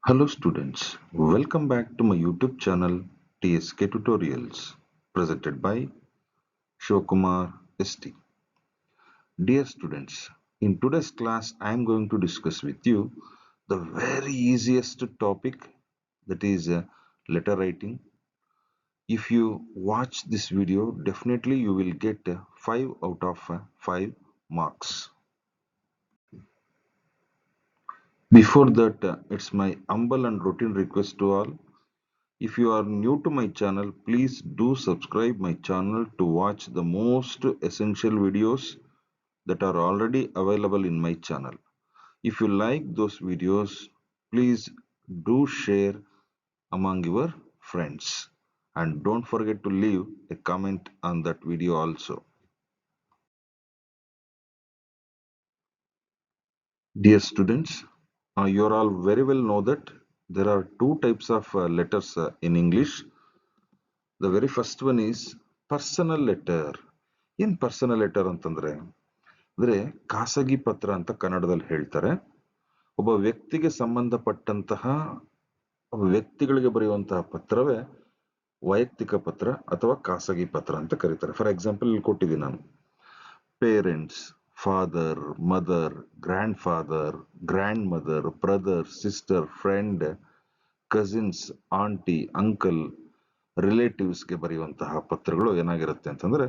Hello students, welcome back to my YouTube channel TSK Tutorials presented by Shivakumar ST. Dear students, in today's class I am going to discuss with you the very easiest topic, that is letter writing. If you watch this video, definitely you will get 5 out of 5 marks. Before that, it's my humble and routine request to all. If you are new to my channel, please do subscribe my channel to watch the most essential videos that are already available in my channel. If you like those videos, please do share among your friends. And don't forget to leave a comment on that video also. Dear students, you are all very well know that there are two types of letters in English. The very first one is personal letter. ಏನ್ personal letter ಅಂತಂದ್ರೆ ಖಾಸಗಿ ಪತ್ರ ಅಂತ ಕನ್ನಡದಲ್ಲಿ ಹೇಳ್ತಾರೆ. ಒಬ್ಬ ವ್ಯಕ್ತಿಗೆ ಸಂಬಂಧಪಟ್ಟಂತಹ ವ್ಯಕ್ತಿಗಳಿಗೆ ಬರೆಯುವಂತಹ ಪತ್ರವೇ ವೈಯಕ್ತಿಕ ಪತ್ರ ಅಥವಾ ಖಾಸಗಿ ಪತ್ರ ಅಂತ ಕರೀತಾರೆ. ಫಾರ್ ಎಕ್ಸಾಂಪಲ್ ಇಲ್ಲಿ ಕೊಟ್ಟಿದ್ದೀನಿ ನಾನು. Parents, father, mother, grand father, grand mother, brother, sister, friend, cousins, aunty, uncle, ರಿಲೇಟಿವ್ಸ್ಗೆ ಬರೆಯುವಂತಹ ಪತ್ರಗಳು ಏನಾಗಿರುತ್ತೆ ಅಂತಂದ್ರೆ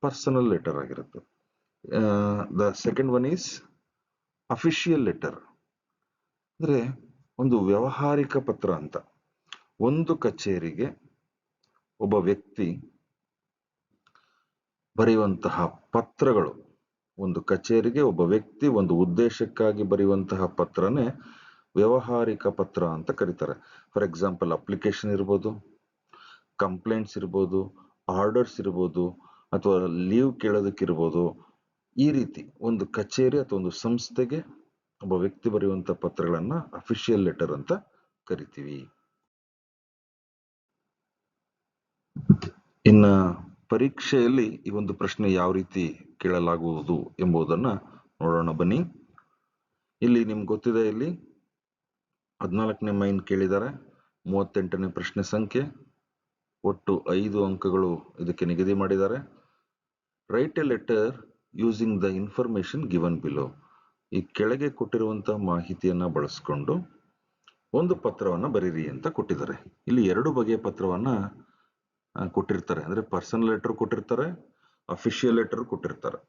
ಪರ್ಸನಲ್ ಲೆಟರ್ ಆಗಿರುತ್ತೆ. The second one is official letter. ಅಂದ್ರೆ ಒಂದು ವ್ಯಾವಹಾರಿಕ ಪತ್ರ ಅಂತ. ಒಂದು ಕಚೇರಿಗೆ ಒಬ್ಬ ವ್ಯಕ್ತಿ ಬರೆಯುವಂತಹ ಪತ್ರಗಳು, ಒಂದು ಕಚೇರಿಗೆ ಒಬ್ಬ ವ್ಯಕ್ತಿ ಒಂದು ಉದ್ದೇಶಕ್ಕಾಗಿ ಬರೆಯುವಂತಹ ಪತ್ರನೇ ವ್ಯಾವಹಾರಿಕ ಪತ್ರ ಅಂತ ಕರೀತಾರೆ. ಫಾರ್ ಎಕ್ಸಾಂಪಲ್ ಅಪ್ಲಿಕೇಶನ್ ಇರ್ಬೋದು, ಕಂಪ್ಲೇಂಟ್ಸ್ ಇರ್ಬೋದು, ಆರ್ಡರ್ಸ್ ಇರ್ಬೋದು, ಅಥವಾ ಲೀವ್ ಕೇಳೋದಕ್ಕಿರ್ಬೋದು. ಈ ರೀತಿ ಒಂದು ಕಚೇರಿ ಅಥವಾ ಒಂದು ಸಂಸ್ಥೆಗೆ ಒಬ್ಬ ವ್ಯಕ್ತಿ ಬರೆಯುವಂತ ಪತ್ರಗಳನ್ನ ಅಫಿಷಿಯಲ್ ಲೆಟರ್ ಅಂತ ಕರಿತೀವಿ. ಇನ್ನ ಪರೀಕ್ಷೆಯಲ್ಲಿ ಈ ಒಂದು ಪ್ರಶ್ನೆ ಯಾವ ರೀತಿ ಕೇಳಲಾಗುವುದು ಎಂಬುದನ್ನ ನೋಡೋಣ ಬನ್ನಿ. ಇಲ್ಲಿ ನಿಮ್ಗೆ ಗೊತ್ತಿದೆ, ಇಲ್ಲಿ 14ನೇ ಮೈನ್ ಕೇಳಿದ್ದಾರೆ. 38ನೇ ಪ್ರಶ್ನೆ ಸಂಖ್ಯೆ, ಒಟ್ಟು 5 ಅಂಕಗಳು ಇದಕ್ಕೆ ನಿಗದಿ ಮಾಡಿದ್ದಾರೆ. Right a letter using the information given below. ಈ ಕೆಳಗೆ ಕೊಟ್ಟಿರುವಂತಹ ಮಾಹಿತಿಯನ್ನ ಬಳಸ್ಕೊಂಡು ಒಂದು ಪತ್ರವನ್ನ ಬರೀರಿ ಅಂತ ಕೊಟ್ಟಿದ್ದಾರೆ. ಇಲ್ಲಿ 2 ಬಗೆಯ ಪತ್ರವನ್ನ ಕೊಟ್ಟಿರ್ತಾರೆ. ಅಂದ್ರೆ ಪರ್ಸನಲ್ ಲೆಟರ್ ಕೊಟ್ಟಿರ್ತಾರೆ, ಅಫಿಷಿಯಲ್ ಲೆಟರ್ ಕೊಟ್ಟಿರ್ತಾರೆ.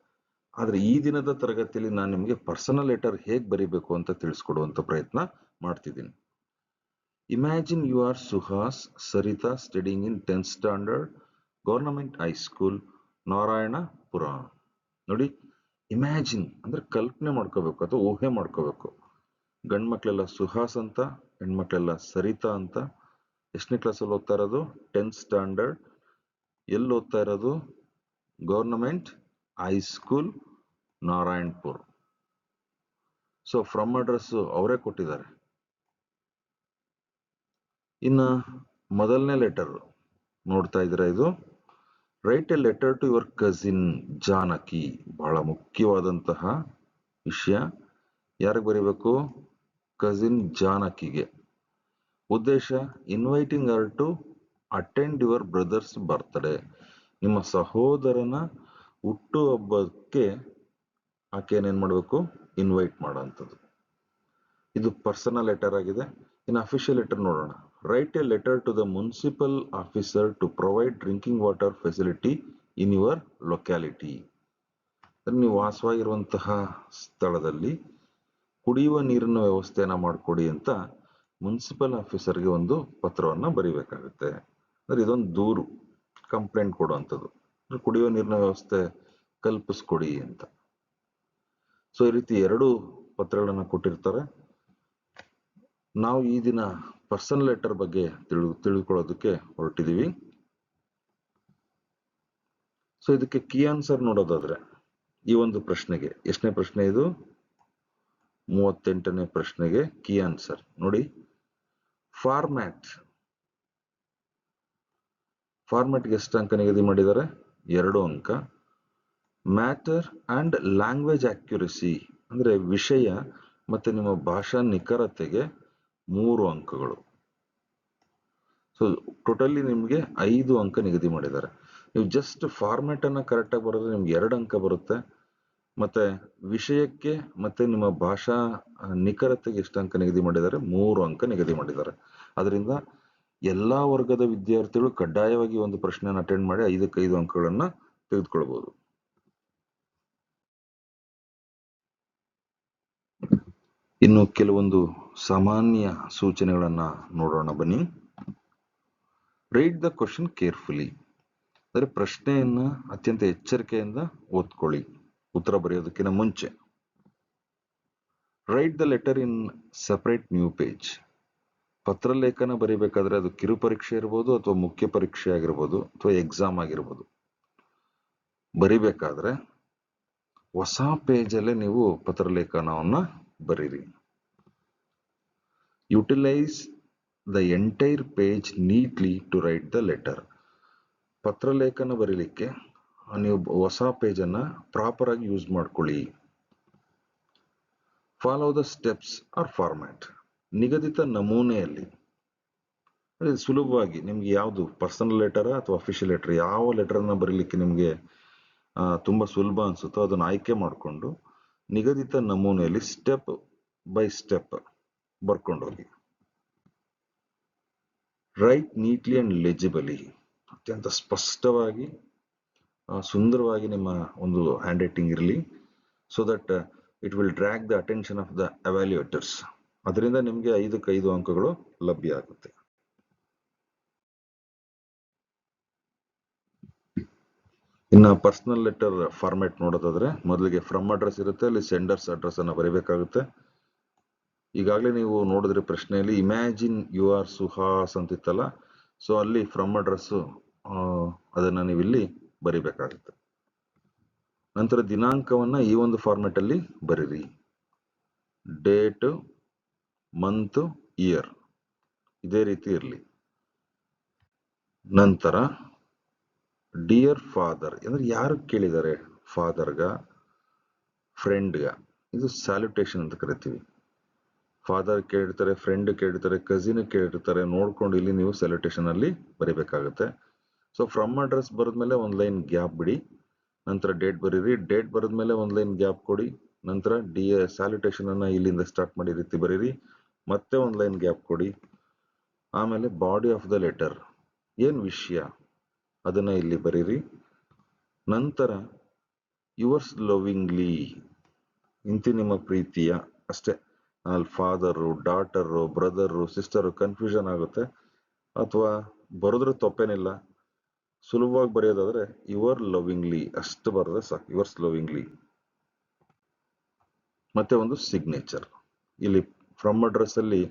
ಆದ್ರೆ ಈ ದಿನದ ತರಗತಿಯಲ್ಲಿ ನಾನು ನಿಮಗೆ ಪರ್ಸನಲ್ ಲೆಟರ್ ಹೇಗ್ ಬರೀಬೇಕು ಅಂತ ತಿಳಿಸ್ಕೊಡುವಂತ ಪ್ರಯತ್ನ ಮಾಡ್ತಿದ್ದೀನಿ. Imagine you are Suhas Sarita studying in 10th standard, Government High School, Narayanapura. ನೋಡಿ, ಇಮ್ಯಾಜಿನ್ ಅಂದ್ರೆ ಕಲ್ಪನೆ ಮಾಡ್ಕೋಬೇಕು ಅಥವಾ ಊಹೆ ಮಾಡ್ಕೋಬೇಕು. ಗಂಡ್ ಮಕ್ಳೆಲ್ಲ ಸುಹಾಸ್ ಅಂತ, ಹೆಣ್ಮಕ್ಳೆಲ್ಲ ಸರಿತಾ ಅಂತ. ಎಷ್ಟನೇ ಕ್ಲಾಸಲ್ಲಿ ಓದ್ತಾ ಇರೋದು? 10th standard. ಎಲ್ಲಿ ಓದ್ತಾ ಇರೋದು? Government high school, Narayanpur. So from address ಅವರೇ ಕೊಟ್ಟಿದ್ದಾರೆ. ಇನ್ನ ಮೊದಲನೇ ಲೆಟರ್ ನೋಡ್ತಾ ಇದ್ದೀರಾ, ಇದು write a letter to your cousin Janaki. ಬಹಳ ಮುಖ್ಯವಾದಂತಹ ವಿಷಯ. ಯಾರಿಗೆ ಬರೀಬೇಕು? ಕಸಿನ್ ಜಾನಕಿಗೆ. ಉದ್ದೇಶ inviting her to attend your brothers birthday. ನಿಮ್ಮ ಸಹೋದರನ ಹುಟ್ಟು ಹಬ್ಬಕ್ಕೆ ಆಕೆಯನ್ನು ಏನ್ ಮಾಡಬೇಕು? ಇನ್ವೈಟ್ ಮಾಡೋಂಥದ್ದು. ಇದು ಪರ್ಸನಲ್ ಲೆಟರ್ ಆಗಿದೆ. ಇನ್ನು ಅಫಿಷಿಯಲ್ ಲೆಟರ್ ನೋಡೋಣ. Write a letter to the municipal officer to provide drinking water facility in your locality. ನೀವು ವಾಸವಾಗಿರುವಂತಹ ಸ್ಥಳದಲ್ಲಿ ಕುಡಿಯುವ ನೀರಿನ ವ್ಯವಸ್ಥೆಯನ್ನ ಮಾಡಿಕೊಡಿ ಅಂತ ಮುನ್ಸಿಪಲ್ ಆಫೀಸರ್ಗೆ ಒಂದು ಪತ್ರವನ್ನ ಬರೀಬೇಕಾಗುತ್ತೆ. ಅಂದ್ರೆ ಇದೊಂದು ದೂರು, ಕಂಪ್ಲೇಂಟ್ ಕೊಡುವಂಥದ್ದು. ಕುಡಿಯುವ ನೀರಿನ ವ್ಯವಸ್ಥೆ ಕಲ್ಪಿಸ್ಕೊಡಿ ಅಂತ. ಸೊ ಈ ರೀತಿ 2 ಪತ್ರಗಳನ್ನ ಕೊಟ್ಟಿರ್ತಾರೆ. ನಾವು ಈ ದಿನ ಪರ್ಸನಲ್ ಲೆಟರ್ ಬಗ್ಗೆ ತಿಳಿದುಕೊಳ್ಳೋದಕ್ಕೆ ಹೊರಟಿದೀವಿ. ಸೊ ಇದಕ್ಕೆ ಕೀ ಆನ್ಸರ್ ನೋಡೋದಾದ್ರೆ, ಈ ಒಂದು ಪ್ರಶ್ನೆಗೆ, ಎಷ್ಟನೇ ಪ್ರಶ್ನೆ ಇದು? 38ನೇ ಪ್ರಶ್ನೆಗೆ ಕೀ ಆನ್ಸರ್ ನೋಡಿ. ಫಾರ್ಮ್ಯಾಟ್ಗೆ ಎಷ್ಟು ಅಂಕ ನಿಗದಿ ಮಾಡಿದ್ದಾರೆ? 2 ಅಂಕ. ಮ್ಯಾಟರ್ ಅಂಡ್ ಲ್ಯಾಂಗ್ವೇಜ್ ಅಕ್ಯುರಸಿ ಅಂದ್ರೆ ವಿಷಯ ಮತ್ತೆ ನಿಮ್ಮ ಭಾಷಾ ನಿಖರತೆಗೆ 3 ಅಂಕಗಳು. ಸೊ ಟೋಟಲಿ ನಿಮಗೆ 5 ಅಂಕ ನಿಗದಿ ಮಾಡಿದ್ದಾರೆ. ನೀವು ಜಸ್ಟ್ ಫಾರ್ಮ್ಯಾಟ್ ಅನ್ನ ಕರೆಕ್ಟ್ ಆಗಿ ಬರೆದ್ರೆ ನಿಮ್ಗೆ 2 ಅಂಕ ಬರುತ್ತೆ. ಮತ್ತೆ ವಿಷಯಕ್ಕೆ ಮತ್ತೆ ನಿಮ್ಮ ಭಾಷಾ ನಿಖರತೆಗೆ ಎಷ್ಟು ಅಂಕ ನಿಗದಿ ಮಾಡಿದ್ದಾರೆ? 3 ಅಂಕ ನಿಗದಿ ಮಾಡಿದ್ದಾರೆ. ಅದರಿಂದ ಎಲ್ಲಾ ವರ್ಗದ ವಿದ್ಯಾರ್ಥಿಗಳು ಕಡ್ಡಾಯವಾಗಿ ಒಂದು ಪ್ರಶ್ನೆಯನ್ನು ಅಟೆಂಡ್ ಮಾಡಿ 5ಕ್ಕೆ 5 ಅಂಕಗಳನ್ನ ತೆಗೆದುಕೊಳ್ಬಹುದು. ಇನ್ನು ಕೆಲವೊಂದು ಸಾಮಾನ್ಯ ಸೂಚನೆಗಳನ್ನ ನೋಡೋಣ ಬನ್ನಿ. ರೈಟ್ ದ ಕ್ವಶನ್ ಕೇರ್ಫುಲಿ, ಅಂದರೆ ಪ್ರಶ್ನೆಯನ್ನ ಅತ್ಯಂತ ಎಚ್ಚರಿಕೆಯಿಂದ ಓದ್ಕೊಳ್ಳಿ ಉತ್ತರ ಬರೆಯೋದಕ್ಕಿಂತ ಮುಂಚೆ. Write the letter in separate new page, ಪತ್ರಲೇಖನ ಬರೀಬೇಕಾದ್ರೆ ಅದು ಕಿರು ಪರೀಕ್ಷೆ ಇರ್ಬೋದು ಅಥವಾ ಮುಖ್ಯ ಪರೀಕ್ಷೆ ಆಗಿರ್ಬೋದು ಅಥವಾ ಎಕ್ಸಾಮ್ ಆಗಿರ್ಬೋದು, ಬರಿಬೇಕಾದ್ರೆ ಹೊಸ ಪೇಜಲ್ಲೇ ನೀವು ಪತ್ರಲೇಖನವನ್ನ ಬರೀರಿ. Utilise the entire page neatly to write the letter, ಪತ್ರಲೇಖನ ಬರೀಲಿಕ್ಕೆ ನೀವು ಹೊಸ ಪೇಜ್ ಅನ್ನ ಪ್ರಾಪರ್ ಆಗಿ ಯೂಸ್ ಮಾಡ್ಕೊಳ್ಳಿ. Follow the steps or format, ನಿಗದಿತ ನಮೂನೆಯಲ್ಲಿ ಸುಲಭವಾಗಿ ನಿಮ್ಗೆ ಯಾವುದು ಪರ್ಸನಲ್ ಲೆಟರ್ ಅಥವಾ ಅಫಿಷಿಯಲ್ ಲೆಟರ್, ಯಾವ ಲೆಟರ್ ಅನ್ನ ಬರೀಲಿಕ್ಕೆ ನಿಮ್ಗೆ ತುಂಬಾ ಸುಲಭ ಅನ್ಸುತ್ತೋ ಅದನ್ನ ಆಯ್ಕೆ ಮಾಡಿಕೊಂಡು ನಿಗದಿತ ನಮೂನೆಯಲ್ಲಿ ಸ್ಟೆಪ್ ಬೈ ಸ್ಟೆಪ್ ಬರ್ಕೊಂಡು ಹೋಗಿ. ರೈಟ್ ನೀಟ್ಲಿ ಅಂಡ್ ಲೆಜಿಬಲಿ, ಅತ್ಯಂತ ಸ್ಪಷ್ಟವಾಗಿ ಸುಂದರವಾಗಿ ನಿಮ್ಮ ಒಂದು ಹ್ಯಾಂಡ್ ರೈಟಿಂಗ್ ಇರಲಿ. So that it will drag the attention of the evaluators. ಅದರಿಂದ ನಿಮಗೆ 5ಕ್ಕೆ 5 ಅಂಕಗಳು ಲಭ್ಯ ಆಗುತ್ತೆ. ಇನ್ನು ಪರ್ಸನಲ್ ಲೆಟರ್ ಫಾರ್ಮ್ಯಾಟ್ ನೋಡೋದಾದ್ರೆ ಮೊದಲಿಗೆ ಫ್ರಮ್ ಅಡ್ರೆಸ್ ಇರುತ್ತೆ, ಅಲ್ಲಿ ಸೆಂಡರ್ಸ್ ಅಡ್ರೆಸ್ ಅನ್ನ ಬರೀಬೇಕಾಗುತ್ತೆ. ಈಗಾಗಲೇ ನೀವು ನೋಡಿದ್ರೆ ಪ್ರಶ್ನೆಯಲ್ಲಿ ಇಮ್ಯಾಜಿನ್ ಯು ಆರ್ ಸುಹಾಸ್ ಅಂತಿತ್ತಲ್ಲ, ಸೊ ಅಲ್ಲಿ ಫ್ರಮ್ ಅಡ್ರೆಸ್ ಅದನ್ನ ನೀವು ಇಲ್ಲಿ ಬರಿಬೇಕಾಗುತ್ತೆ. ನಂತರ ದಿನಾಂಕವನ್ನ ಈ ಒಂದು ಫಾರ್ಮ್ಯಾಟ್ ಅಲ್ಲಿ ಬರೀರಿ. ಡೇಟ್, ಮಂತ್, ಇಯರ್ ಇದೇ ರೀತಿ ಇರಲಿ. ನಂತರ ಡಿಯರ್ ಫಾದರ್, ಅಂದ್ರೆ ಯಾರು ಕೇಳಿದ್ದಾರೆ, ಫಾದರ್ಗ, ಫ್ರೆಂಡ್ಗ, ಇದು ಸ್ಯಾಲ್ಯುಟೇಷನ್ ಅಂತ ಕರಿತೀವಿ. ಫಾದರ್ ಕೇಳಿರ್ತಾರೆ, ಫ್ರೆಂಡ್ ಕೇಳಿರ್ತಾರೆ, ಕಸಿನ್ ಕೇಳಿರ್ತಾರೆ, ನೋಡ್ಕೊಂಡು ಇಲ್ಲಿ ನೀವು ಸ್ಯಾಲ್ಯುಟೇಷನ್ ಅಲ್ಲಿ ಬರೀಬೇಕಾಗುತ್ತೆ. ಸೊ ಫ್ರಮ್ ಅಡ್ರೆಸ್ ಬರೆದ್ಮೇಲೆ ಒಂದ್ ಲೈನ್ ಗ್ಯಾಪ್ ಬಿಡಿ, ನಂತರ ಡೇಟ್ ಬರೀರಿ. ಡೇಟ್ ಬರೆದ್ಮೇಲೆ ಒಂದ್ ಲೈನ್ ಗ್ಯಾಪ್ ಕೊಡಿ, ನಂತರ ಸ್ಯಾಲ್ಯುಟೇಷನ್ ಅನ್ನ ಇಲ್ಲಿಂದ ಸ್ಟಾರ್ಟ್ ಮಾಡಿ ರೀತಿ ಬರೀರಿ, ಮತ್ತೆ ಒಂದ್ ಲೈನ್ ಗ್ಯಾಪ್ ಕೊಡಿ. ಆಮೇಲೆ ಬಾಡಿ ಆಫ್ ದ ಲೆಟರ್, ಏನ್ ವಿಷಯ ಅದನ್ನ ಇಲ್ಲಿ ಬರೀರಿ. ನಂತರ ಯುವರ್ಸ್ ಲವಿಂಗ್ಲಿ, ಇಂತಿ ನಿಮ್ಮ ಪ್ರೀತಿಯ, ಅಷ್ಟೇ. ಅಲ್ಲಿ father, daughter, brother, sister confusion ಆಗುತ್ತೆ, ಅಥವಾ ಬರೆದ್ರೆ ತಪ್ಪೇನಿಲ್ಲ. ಸುಲಭವಾಗಿ ಬರೆಯೋದಾದ್ರೆ ಯುವರ್ ಲವಿಂಗ್ಲಿ ಅಷ್ಟು ಬರೆದ್ರೆ ಸಾಕು, ಯುವರ್ಸ್ ಲವಿಂಗ್ಲಿ. ಮತ್ತೆ ಒಂದು ಸಿಗ್ನೇಚರ್, ಇಲ್ಲಿ ಫ್ರಮ್ ಅಡ್ರೆಸ್ ಅಲ್ಲಿ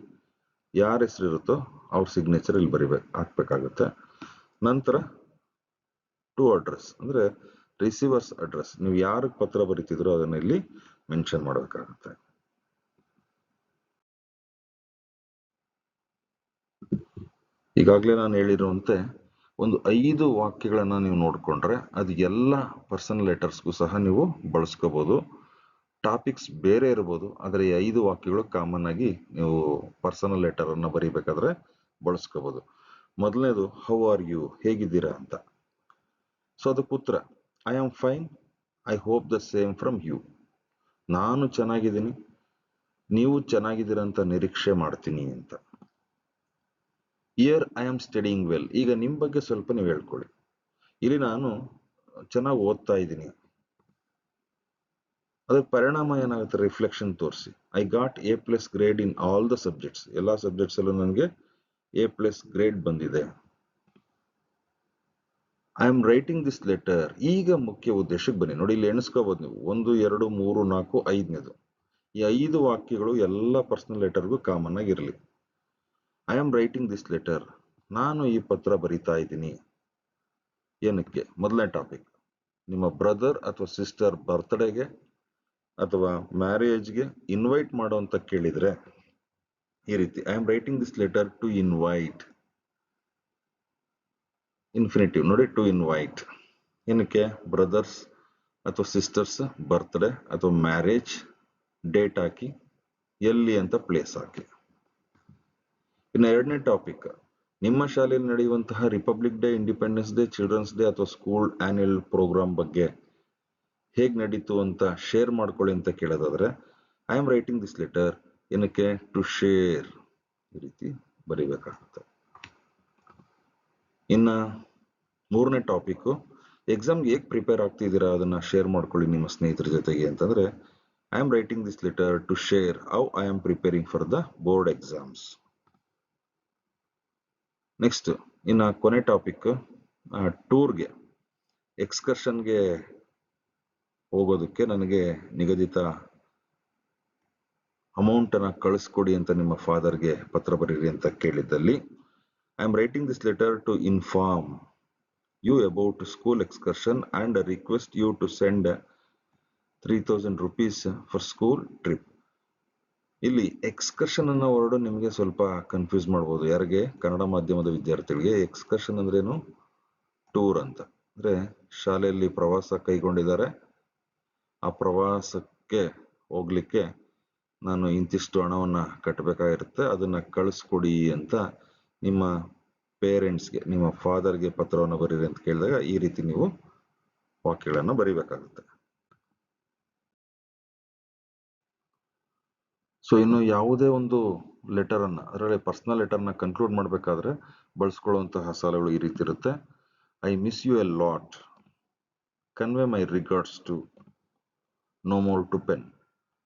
ಯಾರ ಹೆಸರು ಇರುತ್ತೋ ಅವ್ರ ಸಿಗ್ನೇಚರ್ ಇಲ್ಲಿ ಹಾಕ್ಬೇಕಾಗುತ್ತೆ. ನಂತರ ಟು ಅಡ್ರೆಸ್, ಅಂದ್ರೆ ರಿಸೀವರ್ಸ್ ಅಡ್ರೆಸ್, ನೀವು ಯಾರಿಗೆ ಪತ್ರ ಬರೀತಿದ್ರೋ ಅದನ್ನ ಇಲ್ಲಿ ಮೆನ್ಷನ್ ಮಾಡಬೇಕಾಗುತ್ತೆ. ಈಗಾಗಲೇ ನಾನು ಹೇಳಿರುವಂತೆ ಒಂದು 5 ವಾಕ್ಯಗಳನ್ನ ನೀವು ನೋಡ್ಕೊಂಡ್ರೆ ಅದು ಎಲ್ಲ ಪರ್ಸನಲ್ ಲೆಟರ್ಸ್ಗೂ ಸಹ ನೀವು ಬಳಸ್ಕೋಬಹುದು. ಟಾಪಿಕ್ಸ್ ಬೇರೆ ಇರ್ಬೋದು, ಆದರೆ ಈ 5 ವಾಕ್ಯಗಳು ಕಾಮನ್ ಆಗಿ ನೀವು ಪರ್ಸನಲ್ ಲೆಟರ್ ಅನ್ನ ಬರೀಬೇಕಾದ್ರೆ ಬಳಸ್ಕೋಬಹುದು. ಮೊದಲನೇದು ಹೌ ಆರ್ ಯು, ಹೇಗಿದ್ದೀರಾ ಅಂತ. ಸೊ ಅದಕ್ಕೆ ಉತ್ತರ I am fine, I hope the same from you, ನಾನು ಚೆನ್ನಾಗಿದ್ದೀನಿ, ನೀವು ಚೆನ್ನಾಗಿದ್ದೀರಾ ಅಂತ ನಿರೀಕ್ಷೆ ಮಾಡ್ತೀನಿ ಅಂತ. Year I am studying well, ಈಗ ನಿಮ್ ಬಗ್ಗೆ ಸ್ವಲ್ಪ ನೀವು ಹೇಳ್ಕೊಳ್ಳಿ. ಇಲ್ಲಿ ನಾನು ಚೆನ್ನಾಗಿ ಓದ್ತಾ ಇದ್ದೀನಿ, ಅದ್ರ ಪರಿಣಾಮ ಏನಾಗುತ್ತೆ, ರಿಫ್ಲೆಕ್ಷನ್ ತೋರಿಸಿ. I got A+ grade in all the subjects, ಎಲ್ಲಾ ಸಬ್ಜೆಕ್ಟ್ಸ್ ಅಲ್ಲೂ ನನಗೆ A+ ಗ್ರೇಡ್ ಬಂದಿದೆ. I am writing this letter, ಈಗ ಮುಖ್ಯ ಉದ್ದೇಶಕ್ಕೆ ಬನ್ನಿ. ನೋಡಿ ಇಲ್ಲಿ ಎಣಿಸ್ಕೋಬಹುದು ನೀವು, 1, 2, 3, 4, 5ನೇದು. ಈ 5 ವಾಕ್ಯಗಳು ಎಲ್ಲ ಪರ್ಸನಲ್ ಲೆಟರ್ಗೂ ಕಾಮನ್ ಆಗಿರಲಿ. I am writing this letter, ನಾನು ಈ ಪತ್ರ ಬರಿತಾ ಇದ್ದೀನಿ. ಏನಕ್ಕೆ? ಮೊದಲನೇ ಟಾಪಿಕ್, ನಿಮ್ಮ ಬ್ರದರ್ ಅಥವಾ ಸಿಸ್ಟರ್ ಬರ್ತ್ಡೇಗೆ ಅಥವಾ ಮ್ಯಾರೇಜ್ಗೆ ಇನ್ವೈಟ್ ಮಾಡೋ ಅಂತ ಕೇಳಿದ್ರೆ ಈ ರೀತಿ I am writing this letter to invite, infinitive ನೋಡಿ, ಟು ಇನ್ವೈಟ್. ಏನಕ್ಕೆ? ಬ್ರದರ್ಸ್ ಅಥವಾ ಸಿಸ್ಟರ್ಸ್ ಬರ್ತ್ಡೇ ಅಥವಾ ಮ್ಯಾರೇಜ್, ಡೇಟ್ ಹಾಕಿ, ಎಲ್ಲಿ ಅಂತ ಪ್ಲೇಸ್ ಹಾಕಿ. ಇನ್ನು ಎರಡನೇ ಟಾಪಿಕ್, ನಿಮ್ಮ ಶಾಲೆಯಲ್ಲಿ ನಡೆಯುವಂತಹ republic day, independence day, children's day ಅಥವಾ ಸ್ಕೂಲ್ ಆನ್ಯುವಲ್ ಪ್ರೋಗ್ರಾಮ್ ಬಗ್ಗೆ ಹೇಗ್ ನಡೀತು ಅಂತ ಶೇರ್ ಮಾಡ್ಕೊಳ್ಳಿ ಅಂತ ಕೇಳೋದಾದ್ರೆ, I am writing this letter ಏನಕ್ಕೆ, ಟು ಶೇರ್, ಈ ರೀತಿ ಬರೀಬೇಕಾಗುತ್ತೆ. ಇನ್ನ ಮೂರನೇ ಟಾಪಿಕ್, ಎಕ್ಸಾಮ್ಗೆ ಹೇಗೆ ಪ್ರಿಪೇರ್ ಆಗ್ತಿದ್ದೀರಾ ಅದನ್ನ ಶೇರ್ ಮಾಡ್ಕೊಳ್ಳಿ ನಿಮ್ಮ ಸ್ನೇಹಿತರ ಜೊತೆಗೆ ಅಂತಂದ್ರೆ, I am writing this letter to share how I am preparing for the board exams. Next ಇನ್ನ ಕೊನೆ ಟಾಪಿಕ್, ಟೂರ್ಗೆ, ಎಕ್ಸ್ಕರ್ಷನ್ಗೆ ಹೋಗೋದಕ್ಕೆ ನನಗೆ ನಿಗದಿತ ಅಮೌಂಟ್ ಅನ್ನ ಕಳಿಸ್ಕೊಡಿ ಅಂತ ನಿಮ್ಮ ಫಾದರ್ಗೆ ಪತ್ರ ಬರೀರಿ ಅಂತ ಕೇಳಿದ್ದಲ್ಲಿ, I am writing this letter to inform you about school excursion and request you to send 3000 rupees for school trip. ಇಲ್ಲಿ ಎಕ್ಸ್ಕರ್ಷನ್ ಅನ್ನೋ ವರ್ಡ್ ನಿಮಗೆ ಸ್ವಲ್ಪ ಕನ್ಫ್ಯೂಸ್ ಮಾಡ್ಬೋದು. ಯಾರಿಗೆ? ಕನ್ನಡ ಮಾಧ್ಯಮದ ವಿದ್ಯಾರ್ಥಿಗಳಿಗೆ. ಎಕ್ಸ್ಕರ್ಷನ್ ಅಂದ್ರೇನು? ಟೂರ್ ಅಂತ. ಅಂದ್ರೆ ಶಾಲೆಯಲ್ಲಿ ಪ್ರವಾಸ ಕೈಗೊಂಡಿದ್ದಾರೆ, ಆ ಪ್ರವಾಸಕ್ಕೆ ಹೋಗ್ಲಿಕ್ಕೆ ನಾನು ಇಂತಿಷ್ಟು ಹಣವನ್ನ ಕಟ್ಟಬೇಕಾಗಿರುತ್ತೆ, ಅದನ್ನ ಕಳಿಸ್ಕೊಡಿ ಅಂತ ನಿಮ್ಮ ಪೇರೆಂಟ್ಸ್ಗೆ, ನಿಮ್ಮ ಫಾದರ್ಗೆ ಪತ್ರವನ್ನು ಬರೀರಿ ಅಂತ ಕೇಳಿದಾಗ ಈ ರೀತಿ ನೀವು ವಾಕ್ಯಗಳನ್ನ ಬರೀಬೇಕಾಗುತ್ತೆ. ಸೊ ಇನ್ನು ಯಾವುದೇ ಒಂದು ಲೆಟರ್ ಅನ್ನ, ಅದರಲ್ಲಿ ಪರ್ಸನಲ್ ಲೆಟರ್ನ ಕನ್ಕ್ಲೂಡ್ ಮಾಡಬೇಕಾದ್ರೆ ಬಳಸ್ಕೊಳ್ಳುವಂತಹ ಸಾಲುಗಳು ಈ ರೀತಿ ಇರುತ್ತೆ. I miss you a lot, convey my regards to, no more to pen.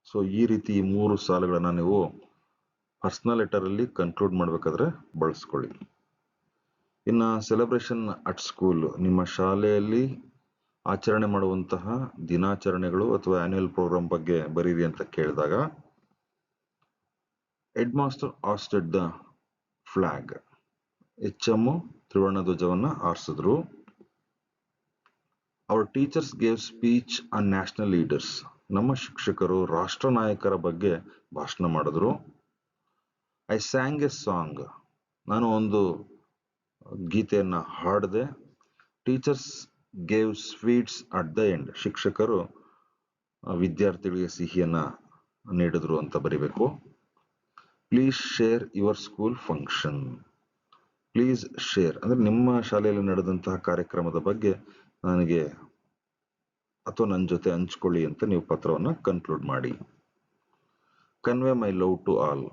So ಈ ರೀತಿ ಈ ಮೂರು ಸಾಲುಗಳನ್ನ ನೀವು ಪರ್ಸನಲ್ ಲೆಟರ್ ಅಲ್ಲಿ ಕನ್ಕ್ಲೂಡ್ ಮಾಡಬೇಕಾದ್ರೆ ಬಳಸ್ಕೊಳ್ಳಿ. ಇನ್ನ ಸೆಲೆಬ್ರೇಷನ್ ಅಟ್ ಸ್ಕೂಲ್, ನಿಮ್ಮ ಶಾಲೆಯಲ್ಲಿ ಆಚರಣೆ ಮಾಡುವಂತಹ ದಿನಾಚರಣೆಗಳು ಅಥವಾ ಆನ್ಯುವಲ್ ಪ್ರೋಗ್ರಾಮ್ ಬಗ್ಗೆ ಬರೀರಿ ಅಂತ ಕೇಳಿದಾಗ, head master hoisted the flag, HM ತ್ರಿವರ್ಣ ಧ್ವಜವನ್ನ ಆರಿಸಿದ್ರು. Our teachers gave speech on national leaders, ನಮ್ಮ ಶಿಕ್ಷಕರು ರಾಷ್ಟ್ರ ನಾಯಕರ ಬಗ್ಗೆ ಭಾಷಣ ಮಾಡಿದ್ರು. ಐ ಸ್ಯಾಂಗ್ ಎ ಸಾಂಗ್, ನಾನು ಒಂದು ಗೀತೆಯನ್ನ ಹಾಡಿದೆ. Teachers gave sweets at the end, ಶಿಕ್ಷಕರು ವಿದ್ಯಾರ್ಥಿಗಳಿಗೆ ಸಿಹಿಯನ್ನ ನೀಡಿದ್ರು ಅಂತ ಬರಿಬೇಕು. Please share your school function, please share ಅಂದ್ರೆ ನಿಮ್ಮ ಶಾಲೆಯಲ್ಲಿ ನಡೆದಂತಹ ಕಾರ್ಯಕ್ರಮದ ಬಗ್ಗೆ ನನಗೆ ಅಥವಾ ನನ್ನ ಜೊತೆ ಹಂಚ್ಕೊಳ್ಳಿ ಅಂತ ನೀವು ಪತ್ರವನ್ನ ಕನ್ಕ್ಲೂಡ್ ಮಾಡಿ. Convey my love to all.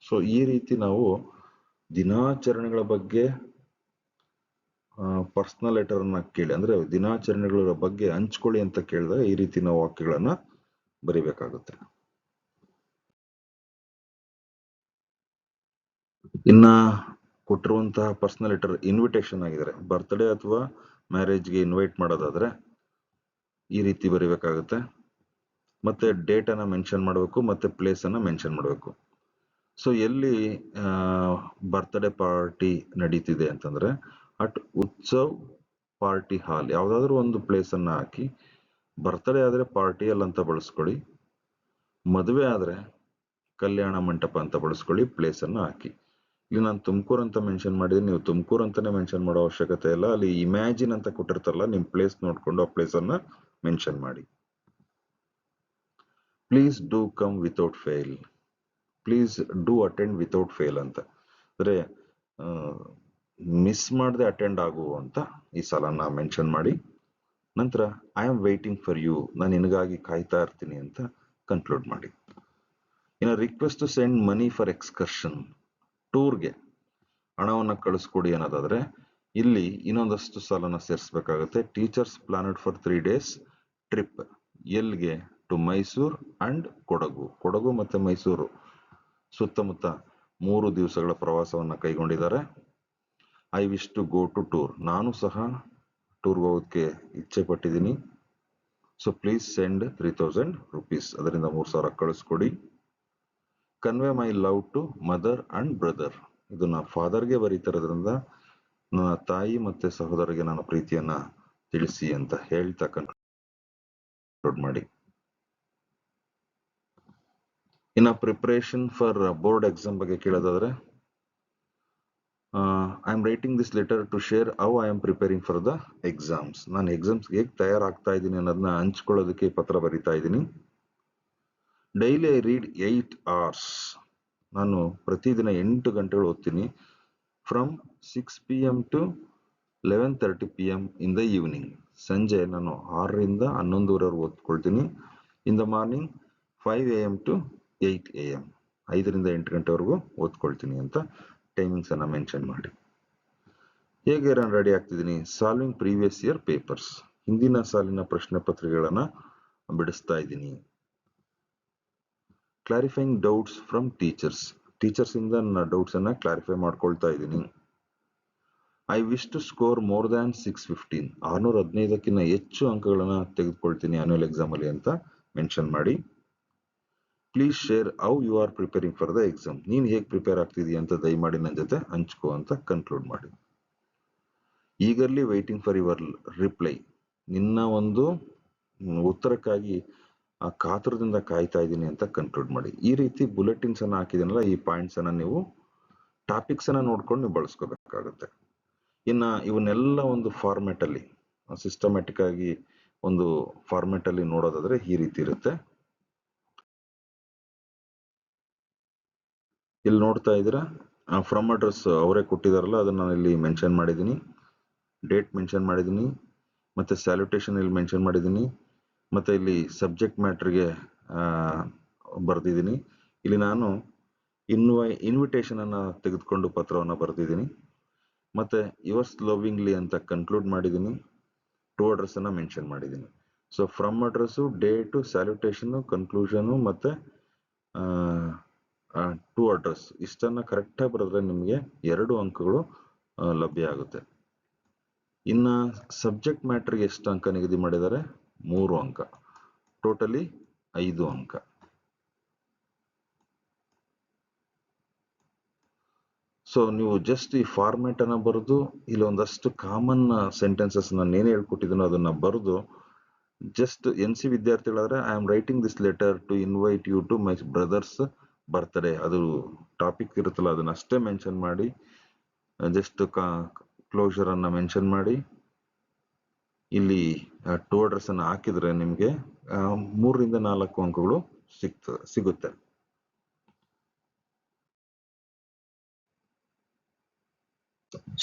So ಈ ರೀತಿ ನಾವು ದಿನಾಚರಣೆಗಳ ಬಗ್ಗೆ ಪರ್ಸನಲ್ ಲೆಟರ್ ಅನ್ನ ಕೇಳಿ, ಅಂದ್ರೆ ದಿನಾಚರಣೆಗಳ ಬಗ್ಗೆ ಹಂಚ್ಕೊಳ್ಳಿ ಅಂತ ಕೇಳಿದಾಗ ಈ ರೀತಿ ನಾವು ವಾಕ್ಯಗಳನ್ನ ಬರಿಬೇಕಾಗುತ್ತೆ. ಇನ್ನ ಕೊಟ್ಟಿರುವಂತಹ ಪರ್ಸನಲ್ ಲೆಟರ್ ಇನ್ವಿಟೇಷನ್ ಆಗಿದ್ರೆ, ಬರ್ತ್ಡೇ ಅಥವಾ ಮ್ಯಾರೇಜ್ಗೆ ಇನ್ವೈಟ್ ಮಾಡೋದಾದ್ರೆ ಈ ರೀತಿ ಬರಿಬೇಕಾಗುತ್ತೆ. ಮತ್ತೆ ಡೇಟ್ ಅನ್ನ ಮೆನ್ಷನ್ ಮಾಡಬೇಕು, ಮತ್ತೆ ಪ್ಲೇಸ್ ಅನ್ನ ಮೆನ್ಷನ್ ಮಾಡಬೇಕು. ಸೊ ಎಲ್ಲಿ ಬರ್ತ್ಡೇ ಪಾರ್ಟಿ ನಡೀತಿದೆ ಅಂತಂದ್ರೆ ಅಟ್ ಉತ್ಸವ್ ಪಾರ್ಟಿ ಹಾಲ್, ಯಾವ್ದಾದ್ರು ಒಂದು ಪ್ಲೇಸ್ ಅನ್ನ ಹಾಕಿ. ಬರ್ತ್ಡೇ ಆದ್ರೆ ಪಾರ್ಟಿ ಹಾಲ್ ಅಂತ ಬಳಸ್ಕೊಳ್ಳಿ, ಮದುವೆ ಆದ್ರೆ ಕಲ್ಯಾಣ ಮಂಟಪ ಅಂತ ಬಳಸ್ಕೊಳ್ಳಿ, ಪ್ಲೇಸ್ ಅನ್ನ ಹಾಕಿ. ಇಲ್ಲಿ ನಾನು ತುಮಕೂರು ಅಂತ ಮೆನ್ಷನ್ ಮಾಡಿದ್ರೆ ನೀವು ತುಮಕೂರು ಅಂತಾನೆ ಮೆನ್ಷನ್ ಮಾಡೋ ಅವಶ್ಯಕತೆ ಇಲ್ಲ. ಅಲ್ಲಿ ಇಮ್ಯಾಜಿನ್ ಅಂತ ಕೊಟ್ಟಿರ್ತಾರಲ್ಲ, ನಿಮ್ ಪ್ಲೇಸ್ ನೋಡ್ಕೊಂಡು ಆ ಪ್ಲೇಸ್ ಅನ್ನ ಮೆನ್ಷನ್ ಮಾಡಿ. Please do come without fail, please do attend without fail ಅಂತ, ಅಂದ್ರೆ ಮಿಸ್ ಮಾಡದೆ ಅಟೆಂಡ್ ಆಗು ಅಂತ ಈ ಸಾಲನ್ನ ಮೆನ್ಷನ್ ಮಾಡಿ. ನಂತರ I am waiting for you, ನಾನು ನಿನಗಾಗಿ ಕಾಯ್ತಾ ಇರ್ತೀನಿ ಅಂತ ಕನ್ಕ್ಲೂಡ್ ಮಾಡಿ. ಇನ್ನು request to send money for excursion, ಟೂರ್ಗೆ ಹಣವನ್ನ ಕಳಿಸ್ಕೊಡಿ ಅನ್ನೋದಾದ್ರೆ ಇಲ್ಲಿ ಇನ್ನೊಂದಷ್ಟು ಸಾಲನ್ನ ಸೇರಿಸಬೇಕಾಗುತ್ತೆ. Teachers planned for 3 days trip, ಎಲ್ಗೆ? ಟು ಮೈಸೂರ್ ಅಂಡ್ ಕೊಡಗು, ಕೊಡಗು ಮತ್ತೆ ಮೈಸೂರು ಸುತ್ತಮುತ್ತ 3 ದಿವಸಗಳ ಪ್ರವಾಸವನ್ನ ಕೈಗೊಂಡಿದ್ದಾರೆ. I wish to go to tour, ನಾನು ಸಹ ಟೂರ್ಗೆ ಹೋಗೋದಕ್ಕೆ ಇಚ್ಛೆ ಪಟ್ಟಿದ್ದೀನಿ. ಸೊ ಪ್ಲೀಸ್ ಸೆಂಡ್ 3000 rupees, ಅದರಿಂದ 3000 ಕಳಿಸ್ಕೊಡಿ. Convey my love to mother and brother, ಇದು ನಾ ಫಾದರ್ಗೆ ಬರೀತಿರೋದ್ರಿಂದ ನನ್ನ ತಾಯಿ ಮತ್ತೆ ಸಹೋದರಿಗೆ ನನ್ನ ಪ್ರೀತಿಯನ್ನ ತಿಳಿಸಿ ಅಂತ ಹೇಳ್ತಾ ಕನ್ಕ್ಲೂಡ್ ಮಾಡಿ. ಇನ್ನ ಪ್ರಿಪರೇಷನ್ ಫಾರ್ ಬೋರ್ಡ್ ಎಕ್ಸಾಮ್ ಬಗ್ಗೆ ಕೇಳೋದಾದ್ರೆ, I am writing this letter to share how I am preparing for the exams, ನಾನು ಎಕ್ಸಾಮ್ಸ್ ಹೇಗೆ ತಯಾರಾಗ್ತಾ ಇದ್ದೀನಿ ಅನ್ನೋದನ್ನ ಹಂಚ್ಕೊಳ್ಳೋದಕ್ಕೆ ಪತ್ರ ಬರೀತಾ ಇದ್ದೀನಿ. ಡೈಲಿ ಐ ರೀಡ್ 8 hours, ನಾನು ಪ್ರತಿದಿನ 8 ಗಂಟೆಗಳು ಓದ್ತೀನಿ. From 6 PM to 11:30 PM in the evening. ಸಂಜೆ ನಾನು 6ರಿಂದ 11:30 ಓದ್ಕೊಳ್ತೀನಿ. In the morning 5 AM to 8 AM, 5ರಿಂದ 8 ಗಂಟೆವರೆಗೂ ಓದ್ಕೊಳ್ತೀನಿ ಅಂತ ಟೈಮಿಂಗ್ಸ್ ಅನ್ನ ಮೆನ್ಷನ್ ಮಾಡಿ. ಹೇಗೆ ನಾನು ರೆಡಿ ಆಗ್ತಿದ್ದೀನಿ? ಸಾಲ್ವಿಂಗ್ ಪ್ರೀವಿಯಸ್ ಇಯರ್ ಪೇಪರ್ಸ್, ಹಿಂದಿನ ಸಾಲಿನ ಪ್ರಶ್ನೆ ಪತ್ರಿಕೆಗಳನ್ನ ಬಿಡಿಸ್ತಾ ಇದ್ದೀನಿ. ಕ್ಲಾರಿಫೈಯಿಂಗ್ ಡೌಟ್ಸ್ ಫ್ರಮ್ ಟೀಚರ್ಸ್ ಇಂದ ನನ್ನ ಡೌಟ್ಸ್ ಅನ್ನ ಕ್ಲಾರಿಫೈ ಮಾಡ್ಕೊಳ್ತಾ ಇದ್ದೀನಿ. I wish to score more than 615, 615ಕ್ಕಿಂತ ಹೆಚ್ಚು ಅಂಕಗಳನ್ನ ತೆಗೆದುಕೊಳ್ತೀನಿ ಆನ್ಯುವಲ್ ಎಕ್ಸಾಮ್ ಅಲ್ಲಿ ಅಂತ ಮೆನ್ಷನ್ ಮಾಡಿ. Please share how you are preparing for the exam, ನೀನ್ ಹೇಗೆ ಪ್ರಿಪೇರ್ ಆಗ್ತಿದೀಯ ಅಂತ ದಯಮಾಡಿ ನನ್ನ ಜೊತೆ ಹಂಚ್ಕೋ ಅಂತ ಕನ್ಕ್ಲೂಡ್ ಮಾಡಿ. Eagerly waiting for your reply, ನಿನ್ನ ಒಂದು ಉತ್ತರಕ್ಕಾಗಿ ಆ ಕಾತುರದಿಂದ ಕಾಯ್ತಾ ಇದ್ದೀನಿ ಅಂತ ಕನ್ಕ್ಲೂಡ್ ಮಾಡಿ. ಈ ರೀತಿ ಬುಲೆಟಿನ್ಸ್ ಅನ್ನ ಹಾಕಿದನಲ್ಲ, ಈ ಪಾಯಿಂಟ್ಸ್ ಅನ್ನ ನೀವು ಟಾಪಿಕ್ಸ್ ಅನ್ನ ನೋಡ್ಕೊಂಡು ನೀವು ಬಳಸ್ಕೋಬೇಕಾಗುತ್ತೆ. ಇನ್ನ ಇವನ್ನೆಲ್ಲ ಒಂದು ಫಾರ್ಮ್ಯಾಟ್ ಅಲ್ಲಿ ಸಿಸ್ಟಮ್ಯಾಟಿಕ್ ಆಗಿ ಒಂದು ಫಾರ್ಮ್ಯಾಟ್ ಅಲ್ಲಿ ನೋಡೋದಾದ್ರೆ ಈ ರೀತಿ ಇರುತ್ತೆ. ಇಲ್ಲಿ ನೋಡ್ತಾ ಇದ್ದೀರಾ, ಫ್ರಮ್ ಅಡ್ರೆಸ್ ಅವರೇ ಕೊಟ್ಟಿದಾರಲ್ಲ, ಅದನ್ನ ನಾನು ಇಲ್ಲಿ ಮೆನ್ಷನ್ ಮಾಡಿದ್ದೀನಿ, ಡೇಟ್ ಮೆನ್ಷನ್ ಮಾಡಿದ್ದೀನಿ, ಮತ್ತೆ ಸ್ಯಾಲ್ಯುಟೇಷನ್ ಇಲ್ಲಿ ಮೆನ್ಷನ್ ಮಾಡಿದ್ದೀನಿ, ಮತ್ತೆ ಇಲ್ಲಿ ಸಬ್ಜೆಕ್ಟ್ ಮ್ಯಾಟ್ರಿಗೆ ಬರ್ದಿದ್ದೀನಿ. ಇಲ್ಲಿ ನಾನು ಇನ್ವಿಟೇಷನ್ ಅನ್ನ ತೆಗೆದುಕೊಂಡು ಪತ್ರವನ್ನ ಬರ್ದಿದ್ದೀನಿ. ಮತ್ತೆ ಯುವರ್ಸ್ ಲವಿಂಗ್ಲಿ ಅಂತ ಕನ್ಕ್ಲೂಡ್ ಮಾಡಿದ್ದೀನಿ. ಟು ಅಡ್ರೆಸ್ ಅನ್ನ ಮೆನ್ಷನ್ ಮಾಡಿದ್ದೀನಿ. So from address, date, salutation, conclusion ಮತ್ತೆ ಟು ಅಡ್ರೆಸ್ ಇಷ್ಟನ್ನ ಕರೆಕ್ಟಾಗಿ ಬರೆದ್ರೆ ನಿಮಗೆ 2 ಅಂಕಗಳು ಲಭ್ಯ ಆಗುತ್ತೆ. ಇನ್ನ ಸಬ್ಜೆಕ್ಟ್ ಮ್ಯಾಟ್ರಿಗೆ ಎಷ್ಟು ಅಂಕ ನಿಗದಿ ಮಾಡಿದ್ದಾರೆ? 3 ಅಂಕ, ಟೋಟಲಿ 5 ಅಂಕ. ಸೊ ನೀವು ಜಸ್ಟ್ ಈ ಫಾರ್ಮ್ಯಾಟ್ ಅನ್ನ ಬರೆದು ಇಲ್ಲಿ ಒಂದಷ್ಟು ಕಾಮನ್ ಸೆಂಟೆನ್ಸಸ್ ನಾನು ಏನೇ ಹೇಳ್ಕೊಟ್ಟಿದ್ದೀನೋ ಅದನ್ನ ಬರೆದು ಜಸ್ಟ್ NC ವಿದ್ಯಾರ್ಥಿಗಳಾದ್ರೆ I am writing this letter to invite you to my brother's birthday, ಅದು ಟಾಪಿಕ್ ಇರುತ್ತಲ್ಲ ಅದನ್ನ ಅಷ್ಟೇ ಮೆನ್ಷನ್ ಮಾಡಿ ಜಸ್ಟ್ ಕ್ಲೋಸರ್ ಅನ್ನ ಮೆನ್ಷನ್ ಮಾಡಿ ಇಲ್ಲಿ ಟು ಅಡ್ರೆಸ್ ಅನ್ನ ಹಾಕಿದ್ರೆ ನಿಮ್ಗೆ 3ರಿಂದ 4 ಅಂಕಗಳು ಸಿಗುತ್ತೆ.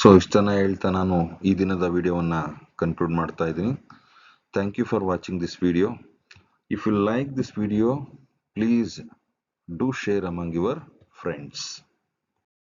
ಸೊ ಇಷ್ಟನ್ನ ಹೇಳ್ತಾ ನಾನು ಈ ದಿನದ ವಿಡಿಯೋವನ್ನ ಕನ್ಕ್ಲೂಡ್ ಮಾಡ್ತಾ ಇದ್ದೀನಿ. Thank you for watching this video. If you like this video, please do share among your friends.